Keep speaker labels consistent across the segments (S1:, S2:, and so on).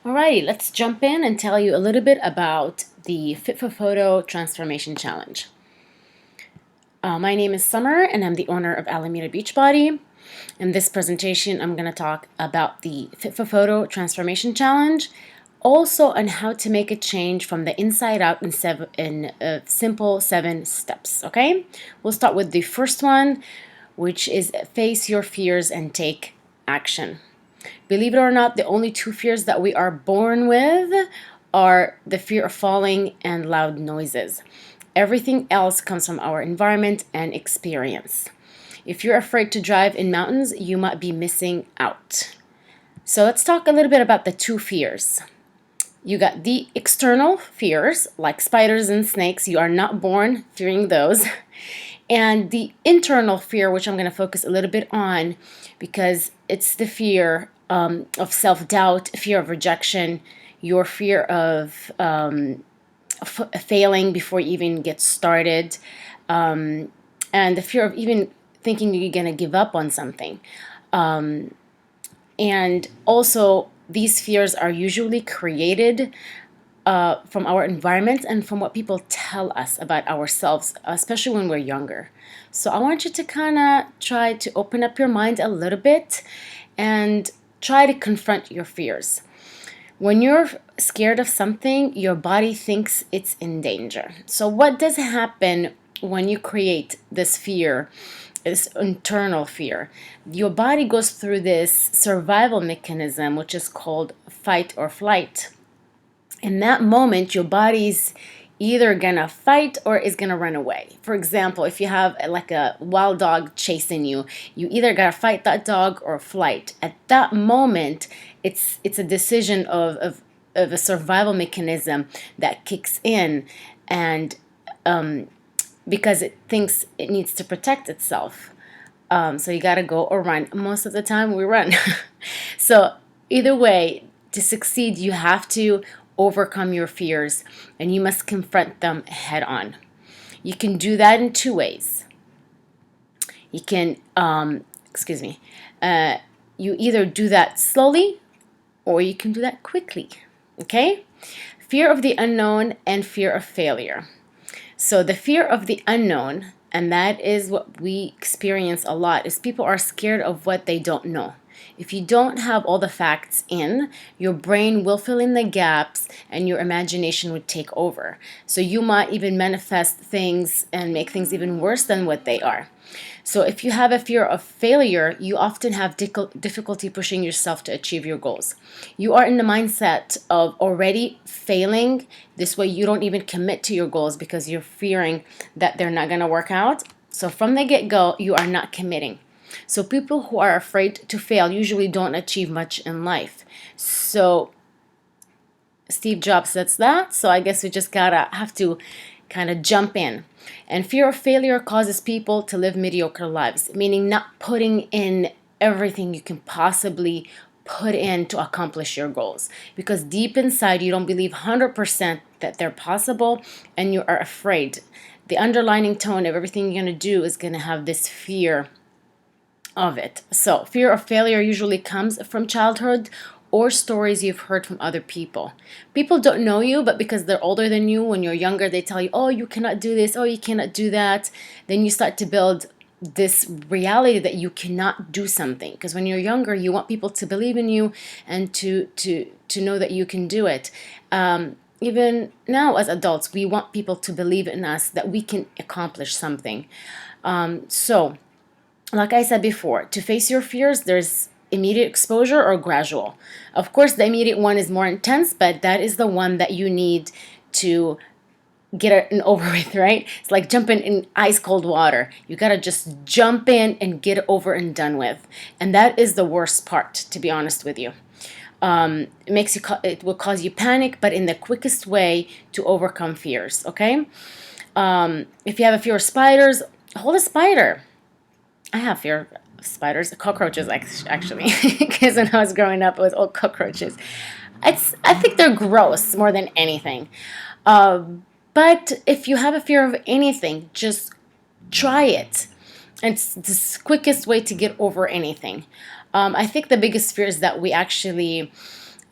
S1: Alrighty, let's jump in and tell you a little bit about the Fit for Photo Transformation Challenge. My name is Summer, and I'm the owner of Alameda Beachbody. In this presentation, I'm going to talk about the Fit for Photo Transformation Challenge, also on how to make a change from the inside out in simple 7 steps. Okay, we'll start with the first one, which is face your fears and take action. Believe it or not, the only 2 fears that we are born with are the fear of falling and loud noises. Everything else comes from our environment and experience. If you're afraid to drive in mountains, you might be missing out. So let's talk a little bit about the 2 fears. You got the external fears, like spiders and snakes. You are not born fearing those. And the internal fear, which I'm going to focus a little bit on because it's the fear of self-doubt, fear of rejection, your fear of failing before you even get started, and the fear of even thinking you're going to give up on something. And also, these fears are usually created from our environment and from what people tell us about ourselves, especially when we're younger. So I want you to kind of try to open up your mind a little bit and try to confront your fears. When you're scared of something, your body thinks it's in danger. So what does happen when you create this fear, this internal fear? Your body goes through this survival mechanism, which is called fight or flight. In that moment, your body's either gonna fight or is gonna run away. For example, if you have like a wild dog chasing you, you either gotta fight that dog or flight. At that moment, it's a decision of a survival mechanism that kicks in, and because it thinks it needs to protect itself. So you gotta go or run. Most of the time, we run. So either way, to succeed, you have to overcome your fears and you must confront them head on. You can do that in 2 ways. You can, you either do that slowly or you can do that quickly. Okay? Fear of the unknown and fear of failure. So the fear of the unknown, and that is what we experience a lot, is people are scared of what they don't know. If you don't have all the facts in, your brain will fill in the gaps and your imagination would take over. So you might even manifest things and make things even worse than what they are. So if you have a fear of failure, you often have difficulty pushing yourself to achieve your goals. You are in the mindset of already failing. This way you don't even commit to your goals because you're fearing that they're not going to work out. So from the get-go, you are not committing. So people who are afraid to fail usually don't achieve much in life. So Steve Jobs says that. So I guess we just have to kind of jump in. And fear of failure causes people to live mediocre lives, meaning not putting in everything you can possibly put in to accomplish your goals. Because deep inside, you don't believe 100% that they're possible and you are afraid. The underlying tone of everything you're going to do is going to have this fear of it. So fear of failure usually comes from childhood or stories you've heard from other people. People don't know you, but because they're older than you, when you're younger, they tell you, oh, you cannot do this, oh, you cannot do that. Then you start to build this reality that you cannot do something. Because when you're younger, you want people to believe in you and to know that you can do it. Even now as adults, we want people to believe in us that we can accomplish something. So like I said before, to face your fears, there's immediate exposure or gradual. Of course, the immediate one is more intense, but that is the one that you need to get it over with, right? It's like jumping in ice cold water. You gotta just jump in and get it over and done with. And that is the worst part, to be honest with you. It will cause you panic, but in the quickest way to overcome fears, okay? If you have a fear of spiders, hold a spider. I have fear of spiders, cockroaches actually, because when I was growing up, it was all cockroaches. I think they're gross more than anything. But if you have a fear of anything, just try it. It's the quickest way to get over anything. I think the biggest fear is that we actually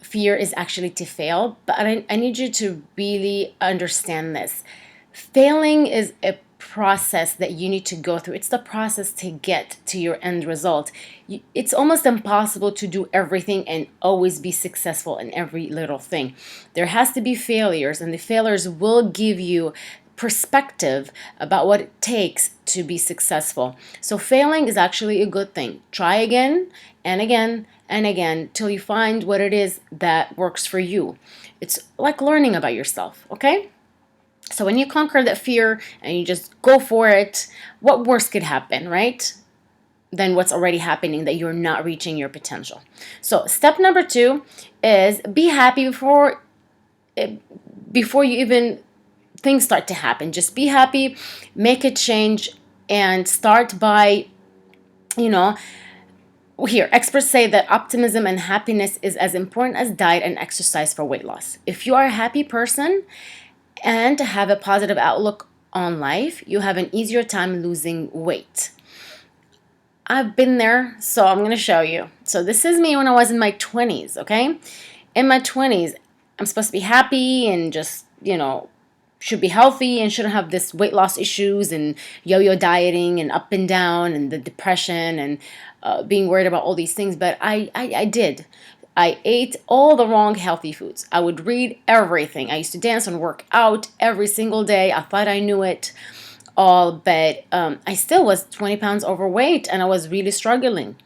S1: fear is actually to fail, but I need you to really understand this. Failing is a process that you need to go through. It's the process to get to your end result. It's almost impossible to do everything and always be successful in every little thing. There has to be failures, and the failures will give you perspective about what it takes to be successful. So failing is actually a good thing. Try again and again and again till you find what it is that works for you. It's like learning about yourself, okay? So when you conquer that fear and you just go for it, what worse could happen, right? Than what's already happening, that you're not reaching your potential. So step number 2 is be happy before you even things start to happen. Just be happy, make a change, and start by, you know, here, experts say that optimism and happiness is as important as diet and exercise for weight loss. If you are a happy person and have a positive outlook on life, you have an easier time losing weight. I've been there, so I'm going to show you. So this is me when I was in my 20s, okay? In my 20s, I'm supposed to be happy and just, should be healthy and shouldn't have this weight loss issues and yo-yo dieting and up and down and the depression and being worried about all these things. But I did. I ate all the wrong healthy foods. I would read everything. I used to dance and work out every single day. I thought I knew it all, but I still was 20 pounds overweight and I was really struggling.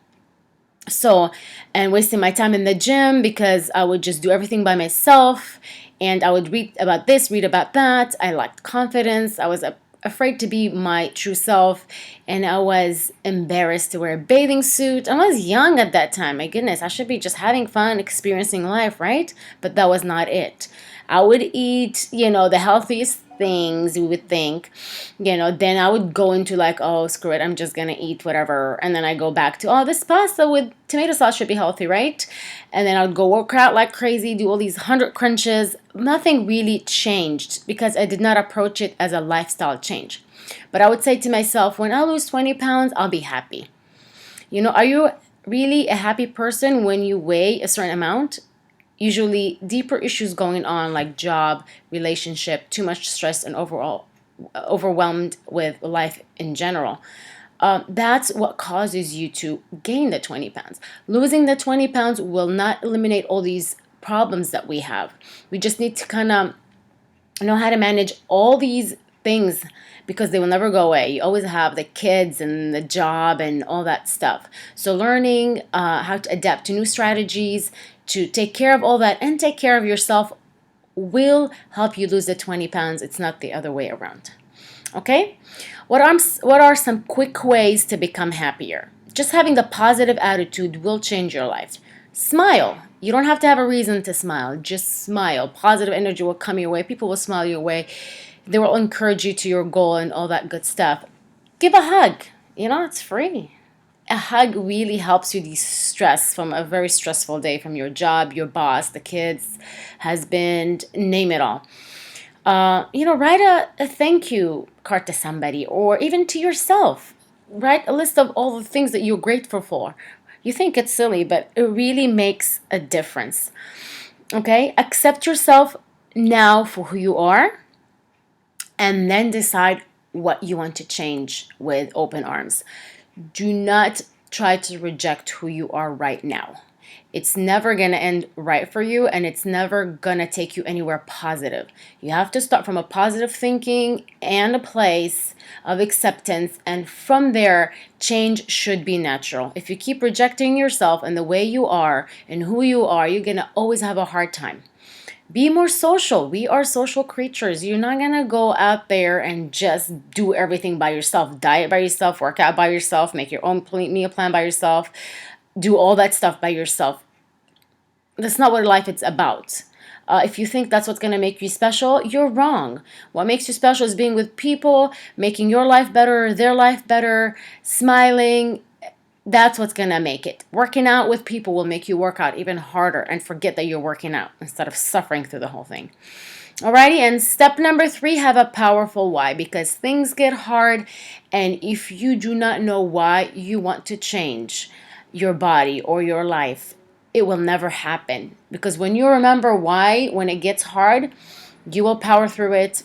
S1: So, and wasting my time in the gym because I would just do everything by myself and I would read about this, read about that. I lacked confidence. I was afraid to be my true self, and I was embarrassed to wear a bathing suit. I was young at that time. My goodness, I should be just having fun, experiencing life, right? But that was not it. I would eat, the healthiest things you would think, then I would go into like, oh, screw it, I'm just gonna eat whatever. And then I go back to, oh, this pasta with tomato sauce should be healthy, right? And then I would go work out like crazy, do all these 100 crunches. Nothing really changed because I did not approach it as a lifestyle change. But I would say to myself, when I lose 20 pounds, I'll be happy. Are you really a happy person when you weigh a certain amount? Usually deeper issues going on like job, relationship, too much stress, and overall overwhelmed with life in general. That's what causes you to gain the 20 pounds. Losing the 20 pounds will not eliminate all these problems that we have. We just need to kind of know how to manage all these things because they will never go away. You always have the kids and the job and all that stuff. So learning how to adapt to new strategies, to take care of all that and take care of yourself will help you lose the 20 pounds. It's not the other way around. Okay? What are some quick ways to become happier? Just having the positive attitude will change your life. Smile. You don't have to have a reason to smile. Just smile. Positive energy will come your way. People will smile your way. They will encourage you to your goal and all that good stuff. Give a hug. It's free. A hug really helps you de-stress from a very stressful day, from your job, your boss, the kids, husband, name it all. Write a thank you card to somebody or even to yourself. Write a list of all the things that you're grateful for. You think it's silly, but it really makes a difference. Okay? Accept yourself now for who you are and then decide what you want to change with open arms. Do not try to reject who you are right now. It's never going to end right for you and it's never going to take you anywhere positive. You have to start from a positive thinking and a place of acceptance, and from there, change should be natural. If you keep rejecting yourself and the way you are and who you are, you're going to always have a hard time. Be more social. We are social creatures. You're not going to go out there and just do everything by yourself. Diet by yourself, work out by yourself, make your own meal plan by yourself, do all that stuff by yourself. That's not what life is about. If you think that's what's going to make you special, you're wrong. What makes you special is being with people, making your life better, their life better, smiling. That's what's going to make it. Working out with people will make you work out even harder and forget that you're working out instead of suffering through the whole thing. Alrighty, and step number 3, have a powerful why, because things get hard, and if you do not know why you want to change your body or your life, it will never happen. Because when you remember why, when it gets hard, you will power through it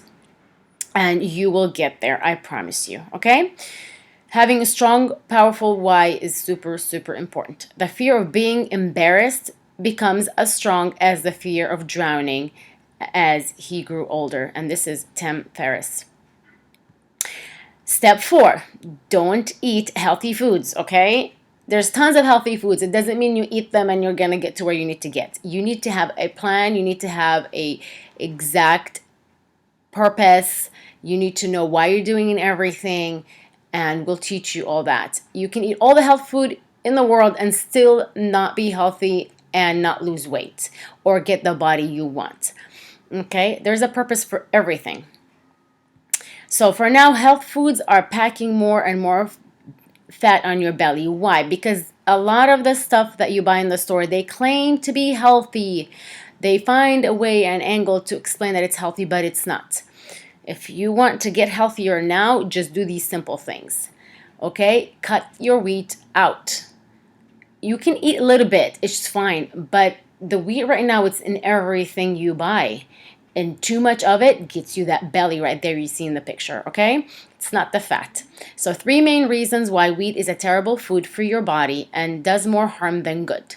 S1: and you will get there. I promise you. Okay? Having a strong, powerful why is super, super important. The fear of being embarrassed becomes as strong as the fear of drowning as he grew older. And this is Tim Ferriss. Step 4, don't eat healthy foods, okay? There's tons of healthy foods. It doesn't mean you eat them and you're going to get to where you need to get. You need to have a plan. You need to have a exact purpose. You need to know why you're doing everything, and we'll teach you all that. You can eat all the health food in the world and still not be healthy and not lose weight or get the body you want. Okay? There's a purpose for everything. So for now, health foods are packing more and more fat on your belly. Why? Because a lot of the stuff that you buy in the store, they claim to be healthy. They find a way, an angle to explain that it's healthy, but it's not. If you want to get healthier now, just do these simple things. Okay? Cut your wheat out. You can eat a little bit, it's fine, but the wheat right now, it's in everything you buy. And too much of it gets you that belly right there you see in the picture, okay? It's not the fat. So 3 main reasons why wheat is a terrible food for your body and does more harm than good.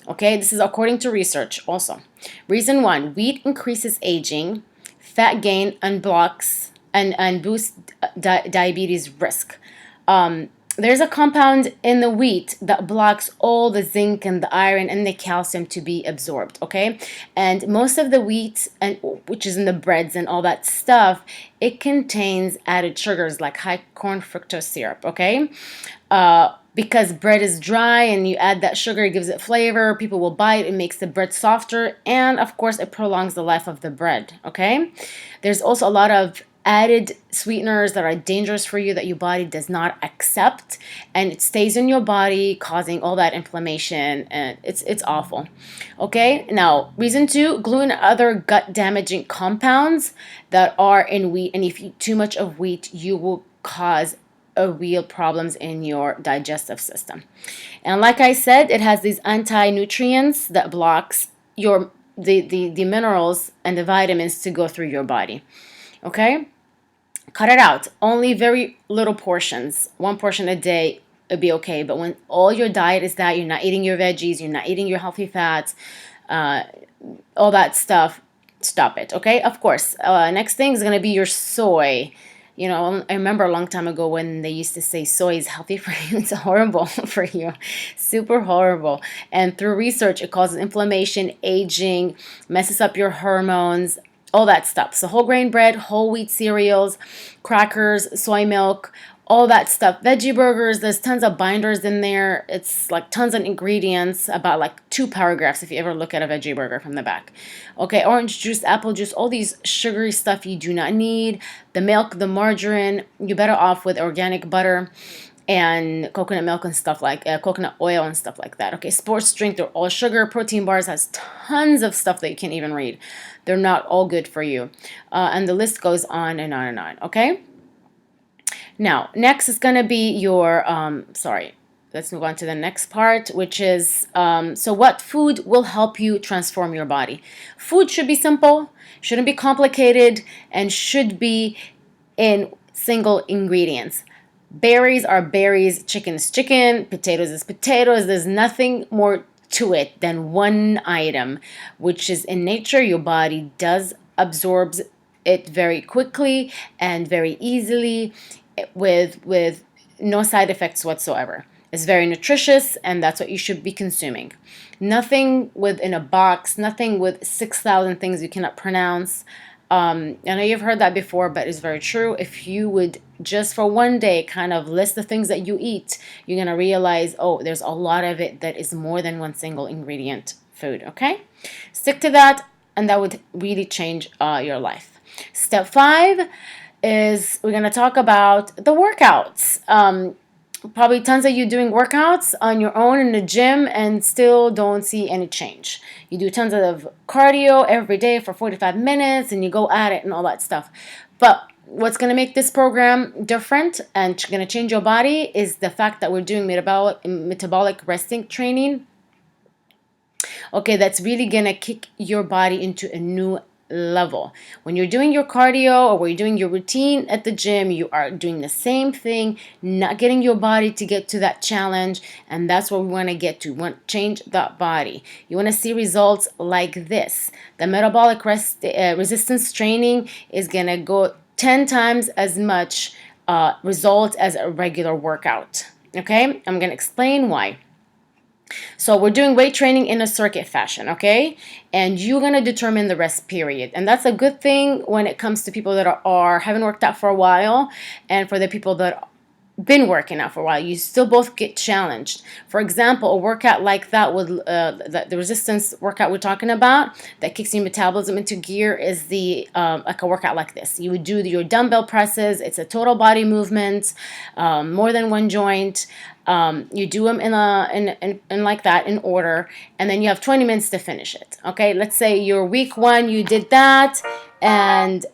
S1: Okay, this is according to research also. Reason 1, wheat increases aging, fat gain, and blocks and boosts diabetes risk. There's a compound in the wheat that blocks all the zinc and the iron and the calcium to be absorbed, okay? And most of the wheat, and which is in the breads and all that stuff, it contains added sugars like high corn fructose syrup, okay? Because bread is dry and you add that sugar, it gives it flavor, people will buy it, it makes the bread softer, and of course it prolongs the life of the bread, okay? There's also a lot of added sweeteners that are dangerous for you that your body does not accept, and it stays in your body causing all that inflammation, and it's awful. Okay, now reason 2, gluten and other gut damaging compounds that are in wheat, and if you eat too much of wheat you will cause real problems in your digestive system. And like I said, it has these anti-nutrients that blocks your the minerals and the vitamins to go through your body. Okay? Cut it out. Only very little portions. 1 portion a day would be okay. But when all your diet is that, you're not eating your veggies, you're not eating your healthy fats, all that stuff, stop it. Okay? Of course. Next thing is going to be your soy. You know, I remember a long time ago when they used to say soy is healthy for you. It's horrible for you. Super horrible. And through research, it causes inflammation, aging, messes up your hormones, all that stuff. So whole grain bread, whole wheat cereals, crackers, soy milk, all that stuff. Veggie burgers, there's tons of binders in there. It's like tons of ingredients, about like 2 paragraphs if you ever look at a veggie burger from the back. Okay, orange juice, apple juice, all these sugary stuff you do not need. The milk, the margarine, you're better off with organic butter and coconut milk and stuff like coconut oil and stuff like that. Okay, sports drink, they're all sugar. Protein bars has tons of stuff that you can't even read. They're not all good for you. And the list goes on and on and on. Okay? Now, next is going to be your, let's move on to the next part, which is, so what food will help you transform your body? Food should be simple, shouldn't be complicated, and should be in single ingredients. Berries are berries, chicken is chicken, potatoes is potatoes. There's nothing more to it than one item, which is in nature. Your body does absorbs it very quickly and very easily with no side effects whatsoever. It's very nutritious, and that's what you should be consuming. Nothing within a box, nothing with 6,000 things you cannot pronounce. I know you've heard that before, but it's very true. If you would just for one day kind of list the things that you eat, you're going to realize, oh, there's a lot of it that is more than one single ingredient food, okay? Stick to that, and that would really change your life. Step 5 is we're going to talk about the workouts. Probably tons of you doing workouts on your own in the gym and still don't see any change. You do tons of cardio every day for 45 minutes and you go at it and all that stuff. But what's going to make this program different and going to change your body is the fact that we're doing metabolic resting training. Okay, that's really gonna kick your body into a new level. When you're doing your cardio or when you're doing your routine at the gym, you are doing the same thing, not getting your body to get to that challenge, and that's what we want to get to. We want to change that body. You want to see results like this. The metabolic resistance training is gonna go 10 times as much result as a regular workout. Okay, I'm gonna explain why. So we're doing weight training in a circuit fashion, okay? And you're gonna determine the rest period. And that's a good thing when it comes to people that haven't worked out for a while, and for the people that been working out for a while, you still both get challenged. For example, a workout like that with the resistance workout we're talking about that kicks your metabolism into gear is the like a workout like this. You would do your dumbbell presses. It's a total body movement, more than one joint. You do them in like that in order, and then you have 20 minutes to finish it. Okay, let's say your week one you did that, and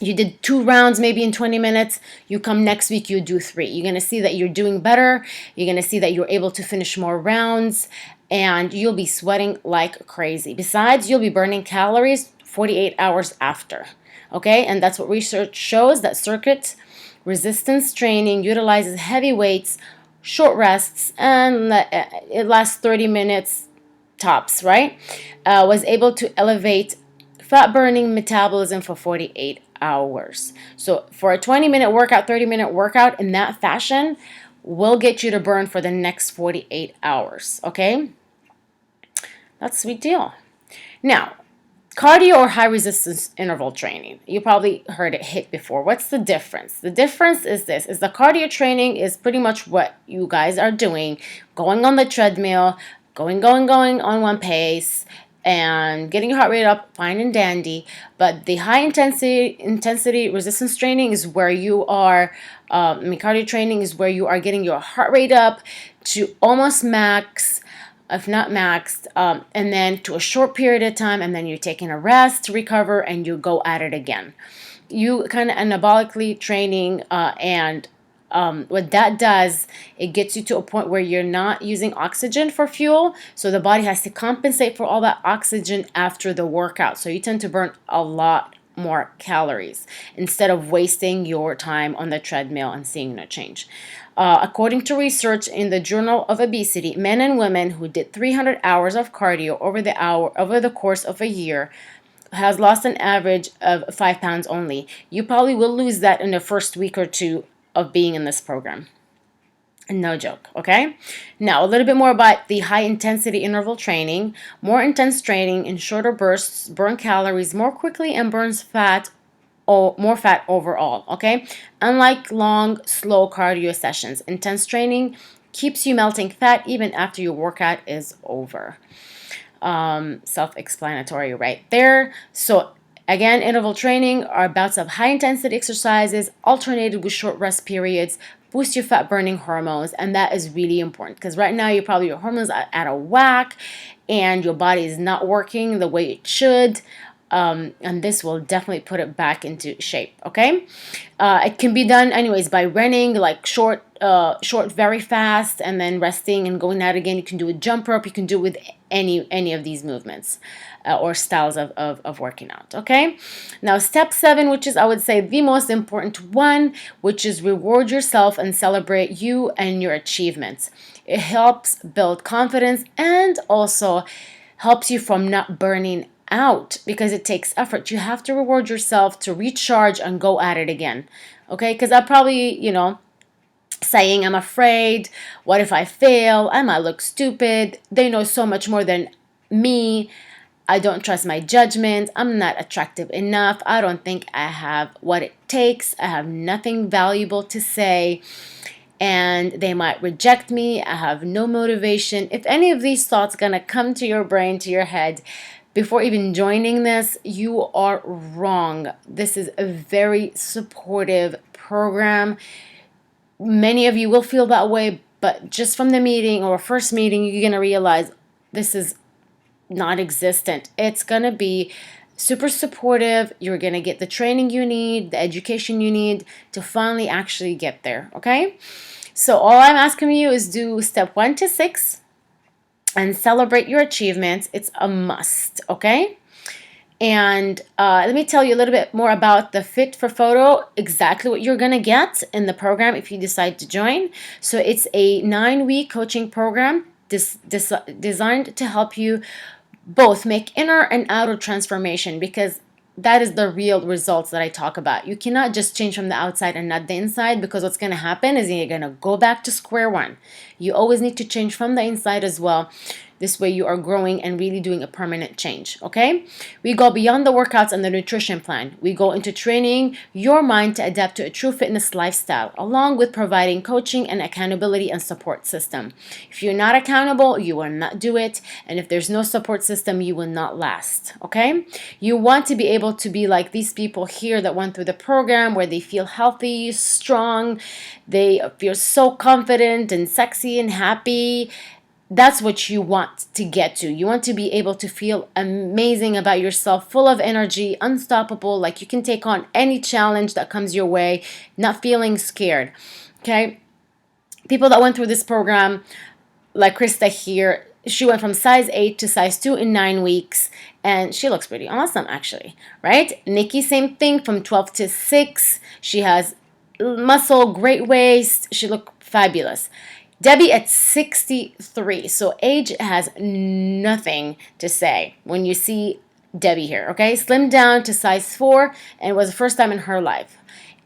S1: you did 2 rounds maybe in 20 minutes. You come next week, you do 3. You're going to see that you're doing better. You're going to see that you're able to finish more rounds, and you'll be sweating like crazy. Besides, you'll be burning calories 48 hours after. Okay, and that's what research shows, that circuit resistance training utilizes heavy weights, short rests, and it lasts 30 minutes tops, right? Was able to elevate fat burning metabolism for 48 hours. So for a 20-minute workout, 30-minute workout in that fashion will get you to burn for the next 48 hours, okay? That's a sweet deal. Now, cardio or high resistance interval training. You probably heard it hit before. What's the difference? The difference is this, is the cardio training is pretty much what you guys are doing, going on the treadmill, going on one pace, and getting your heart rate up, fine and dandy. But the high intensity resistance training is where you are, cardio training is where you are getting your heart rate up to almost max, if not maxed, and then to a short period of time, and then you're taking a rest to recover, and you go at it again. You kind of anabolically training, and what that does, it gets you to a point where you're not using oxygen for fuel, so the body has to compensate for all that oxygen after the workout. So you tend to burn a lot more calories instead of wasting your time on the treadmill and seeing no change. According to research in the Journal of Obesity, men and women who did 300 hours of cardio over the course of a year has lost an average of 5 pounds only. You probably will lose that in the first week or two of being in this program. No joke, okay? Now, a little bit more about the high intensity interval training. More intense training in shorter bursts burn calories more quickly and burns fat, or more fat overall, okay? Unlike long, slow cardio sessions, intense training keeps you melting fat even after your workout is over. Self-explanatory right there. So again, interval training are bouts of high-intensity exercises alternated with short rest periods, boost your fat-burning hormones, and that is really important because right now your hormones are out of whack and your body is not working the way it should. And this will definitely put it back into shape, okay? It can be done anyways by running, like short, very fast, and then resting and going out again. You can do a jump rope. You can do it with any of these movements or styles of working out, okay? Now, step 7, which is, I would say, the most important one, which is reward yourself and celebrate you and your achievements. It helps build confidence and also helps you from not burning out because it takes effort. You have to reward yourself to recharge and go at it again. Okay? Because I probably, saying I'm afraid, what if I fail? I might look stupid. They know so much more than me. I don't trust my judgment. I'm not attractive enough. I don't think I have what it takes. I have nothing valuable to say. And they might reject me. I have no motivation. If any of these thoughts gonna come to your brain, to your head, before even joining this, you are wrong. This is a very supportive program. Many of you will feel that way, but just from the meeting or first meeting, you're going to realize this is non-existent. It's going to be super supportive. You're going to get the training you need, the education you need to finally actually get there, okay? So all I'm asking you is do step 1 to 6. and celebrate your achievements. It's a must, okay? And let me tell you a little bit more about the Fit for Photo, exactly what you're going to get in the program if you decide to join. So it's a 9-week coaching program designed to help you both make inner and outer transformation, because that is the real results that I talk about. You cannot just change from the outside and not the inside, because what's going to happen is you're going to go back to square one. You always need to change from the inside as well. This way you are growing and really doing a permanent change, okay? We go beyond the workouts and the nutrition plan. We go into training your mind to adapt to a true fitness lifestyle, along with providing coaching and accountability and support system. If you're not accountable, you will not do it. And if there's no support system, you will not last, okay? You want to be able to be like these people here that went through the program, where they feel healthy, strong, they feel so confident and sexy and happy. That's what you want to get to. You want to be able to feel amazing about yourself, full of energy, unstoppable, like you can take on any challenge that comes your way, not feeling scared. Okay? People that went through this program, like Krista here, she went from size 8 to size 2 in 9 weeks, and she looks pretty awesome, actually, right? Nikki, same thing, from 12 to 6. She has muscle, great waist. She looked fabulous. Debbie at 63. So age has nothing to say when you see Debbie here, okay? Slimmed down to size 4, and it was the first time in her life.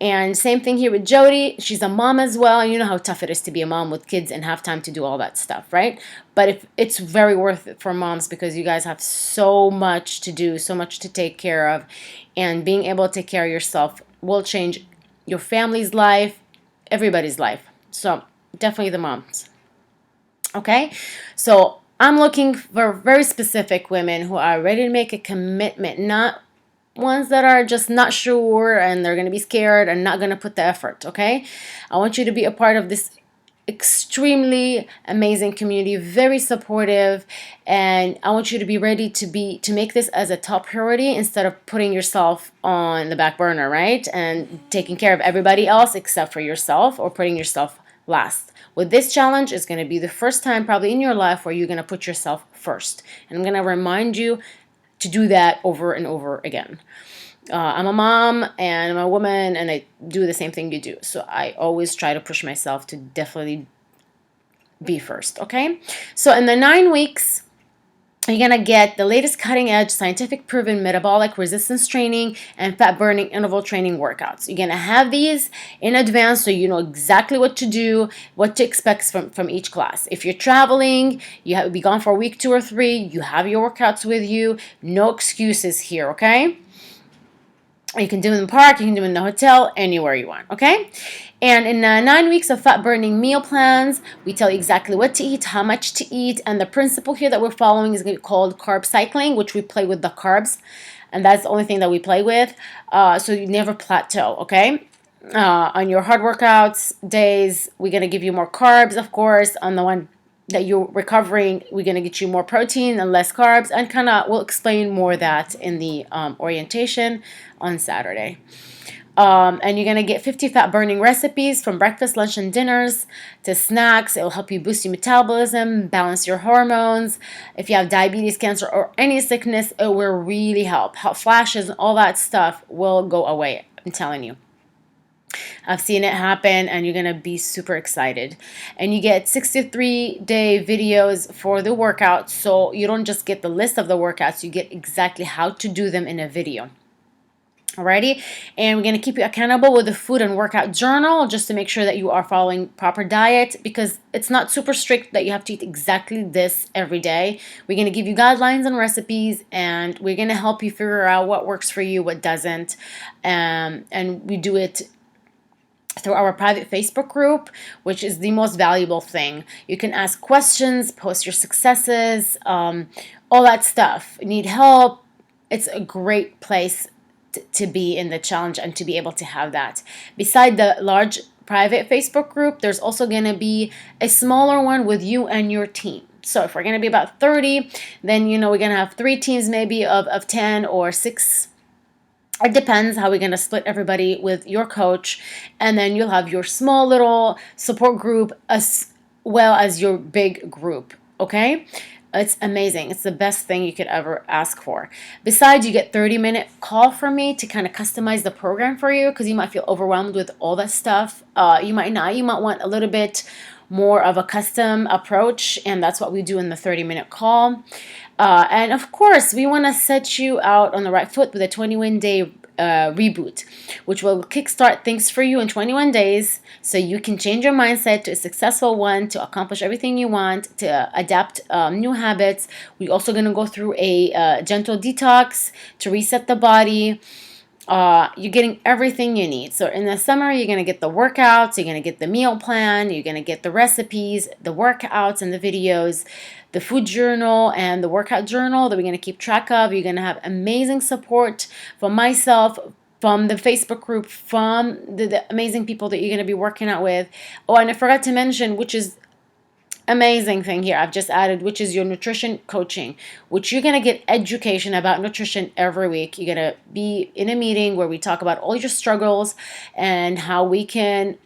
S1: And same thing here with Jody. She's a mom as well. And you know how tough it is to be a mom with kids and have time to do all that stuff, right? But if it's very worth it for moms, because you guys have so much to do, so much to take care of. And being able to take care of yourself will change your family's life, everybody's life. So definitely the moms. Okay? So I'm looking for very specific women who are ready to make a commitment, not ones that are just not sure and they're going to be scared and not going to put the effort, okay? I want you to be a part of this extremely amazing community, very supportive, and I want you to be ready to make this as a top priority instead of putting yourself on the back burner, right? And taking care of everybody else except for yourself, or putting yourself last. With this challenge, it's going to be the first time probably in your life where you're going to put yourself first. And I'm going to remind you to do that over and over again. I'm a mom and I'm a woman, and I do the same thing you do. So I always try to push myself to definitely be first, okay? So in the 9 weeks, you're going to get the latest cutting edge, scientific proven metabolic resistance training and fat burning interval training workouts. You're going to have these in advance so you know exactly what to do, what to expect from each class. If you're traveling, you have to be gone for a week, 2 or 3, you have your workouts with you. No excuses here, okay? You can do it in the park, you can do it in the hotel, anywhere you want, okay? And in 9 weeks of fat burning meal plans, we tell you exactly what to eat, how much to eat, and the principle here that we're following is called carb cycling, which we play with the carbs, and that's the only thing that we play with, so you never plateau, okay? On your hard workouts days, we're going to give you more carbs, of course. On the one that you're recovering, we're going to get you more protein and less carbs, and kind of we'll explain more of that in the orientation on Saturday. And you're going to get 50 fat burning recipes from breakfast, lunch, and dinners to snacks. It'll help you boost your metabolism, balance your hormones. If you have diabetes, cancer, or any sickness, it will really help. Hot flashes and all that stuff will go away, I'm telling you. I've seen it happen, and you're going to be super excited. And you get 63-day videos for the workouts, so you don't just get the list of the workouts, you get exactly how to do them in a video. Alrighty, and we're going to keep you accountable with a food and workout journal just to make sure that you are following proper diet, because it's not super strict that you have to eat exactly this every day. We're going to give you guidelines and recipes, and we're going to help you figure out what works for you, what doesn't, and we do it through our private Facebook group, which is the most valuable thing. You can ask questions, post your successes, all that stuff. Need help? It's a great place to be in the challenge and to be able to have that. Beside the large private Facebook group, there's also going to be a smaller one with you and your team. So if we're going to be about 30, then we're going to have 3 teams maybe of 10 or 6. It depends how we're going to split everybody with your coach. And then you'll have your small little support group as well as your big group. Okay? It's amazing. It's the best thing you could ever ask for. Besides, you get 30-minute call from me to kind of customize the program for you, because you might feel overwhelmed with all that stuff. You might not. You might want a little bit more of a custom approach, and that's what we do in the 30-minute call. And of course, we want to set you out on the right foot with a 21-day reboot, which will kickstart things for you in 21 days so you can change your mindset to a successful one, to accomplish everything you want, to adapt new habits. We're also going to go through a gentle detox to reset the body. You're getting everything you need. So in the summer, you're going to get the workouts, you're going to get the meal plan, you're going to get the recipes, the workouts and the videos, the food journal and the workout journal that we're going to keep track of. You're going to have amazing support from myself, from the Facebook group, from the amazing people that you're going to be working out with. Oh, and I forgot to mention, which is amazing thing here I've just added, which is your nutrition coaching, which you're going to get education about nutrition every week. You're going to be in a meeting where we talk about all your struggles and how we can,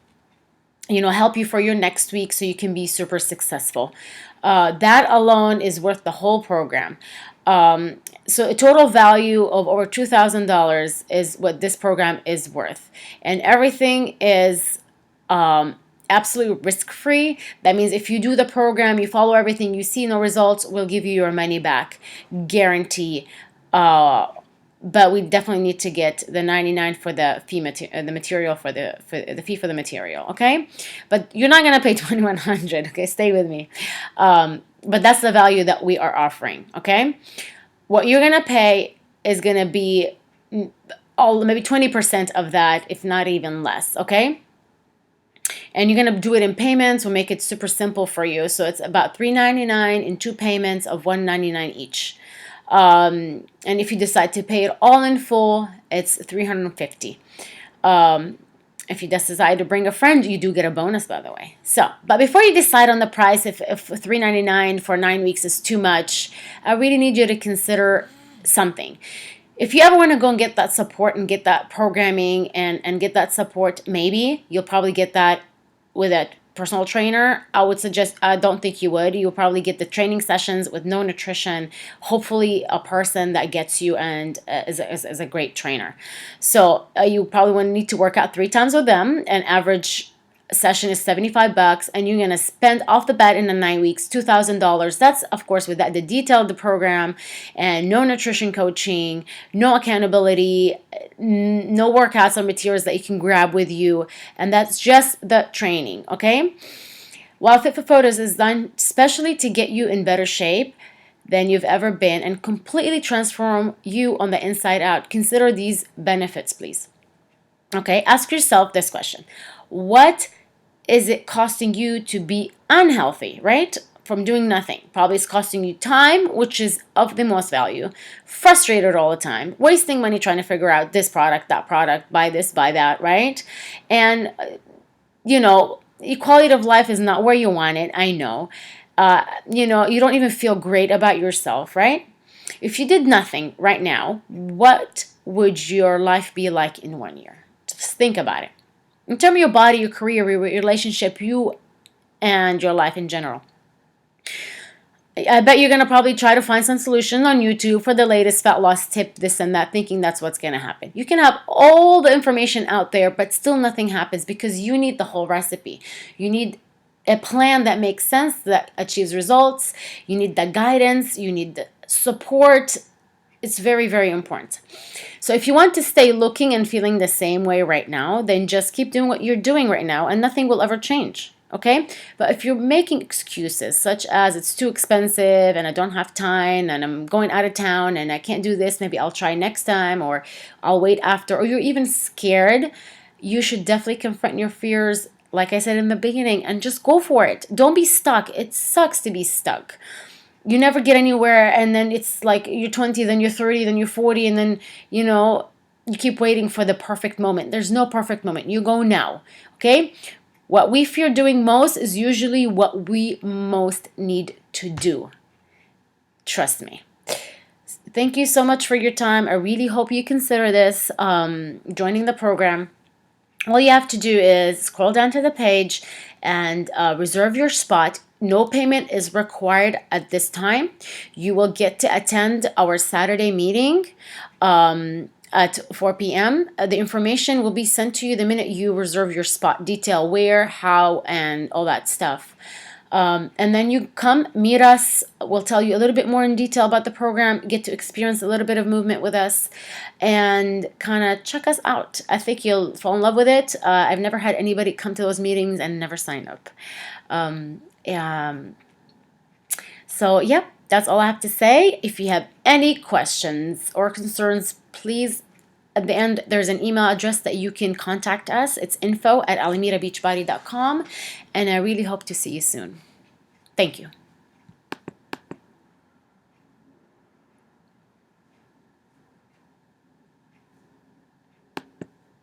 S1: help you for your next week so you can be super successful. That alone is worth the whole program. So a total value of over $2,000 is what this program is worth. And everything is absolutely risk-free. That means if you do the program, you follow everything, you see no results, we'll give you your money back, guarantee. But we definitely need to get the 99 for the fee the material for the fee for the material, okay? But you're not gonna pay 2,100, okay? Stay with me. But that's the value that we are offering, okay? What you're gonna pay is gonna be maybe 20% of that, if not even less, okay? And you're going to do it in payments. We'll make it super simple for you. So it's about $399 in 2 payments of $199 each. And if you decide to pay it all in full, it's $350. If you just decide to bring a friend, you do get a bonus, by the way. So, but before you decide on the price, if $399 for 9 weeks is too much, I really need you to consider something. If you ever want to go and get that support and get that programming and get that support, maybe you'll probably get that with a personal trainer. I would suggest, I don't think you would. You'll probably get the training sessions with no nutrition, hopefully a person that gets you and is a great trainer. So you probably want to need to work out 3 times with them. An average session is $75, and you're going to spend off the bat in the 9 weeks $2,000. That's, of course, with that the detailed the program and no nutrition coaching, no accountability, no workouts or materials that you can grab with you, and that's just the training, okay? While Fit for Photos is done specially to get you in better shape than you've ever been and completely transform you on the inside out, consider these benefits, please. Okay, ask yourself this question. What is it costing you to be unhealthy, right? From doing nothing. Probably it's costing you time, which is of the most value. Frustrated all the time. Wasting money trying to figure out this product, that product, buy this, buy that, right? And, quality of life is not where you want it. I know. You don't even feel great about yourself, right? If you did nothing right now, what would your life be like in 1 year? Just think about it. In terms of your body, your career, your relationship, you and your life in general. I bet you're going to probably try to find some solutions on YouTube for the latest fat loss tip, this and that, thinking that's what's going to happen. You can have all the information out there, but still nothing happens because you need the whole recipe. You need a plan that makes sense, that achieves results. You need the guidance. You need the support. It's very, very important. So if you want to stay looking and feeling the same way right now, then just keep doing what you're doing right now and nothing will ever change, okay? But if you're making excuses such as it's too expensive and I don't have time and I'm going out of town and I can't do this, maybe I'll try next time or I'll wait after, or you're even scared, you should definitely confront your fears, like I said in the beginning, and just go for it. Don't be stuck. It sucks to be stuck. You never get anywhere, and then it's like you're 20, then you're 30, then you're 40, and then, you keep waiting for the perfect moment. There's no perfect moment. You go now, okay? What we fear doing most is usually what we most need to do. Trust me. Thank you so much for your time. I really hope you consider this, joining the program. All you have to do is scroll down to the page and reserve your spot. No payment is required at this time. You will get to attend our Saturday meeting at 4 p.m. The information will be sent to you the minute you reserve your spot. Detail where, how, and all that stuff. And then you come meet us. We'll tell you a little bit more in detail about the program, get to experience a little bit of movement with us, and kind of check us out. I think you'll fall in love with it. I've never had anybody come to those meetings and never sign up. So, yep, that's all I have to say. If you have any questions or concerns, please, at the end, there's an email address that you can contact us. It's info@alamirabeachbody.com, and I really hope to see you soon. Thank you.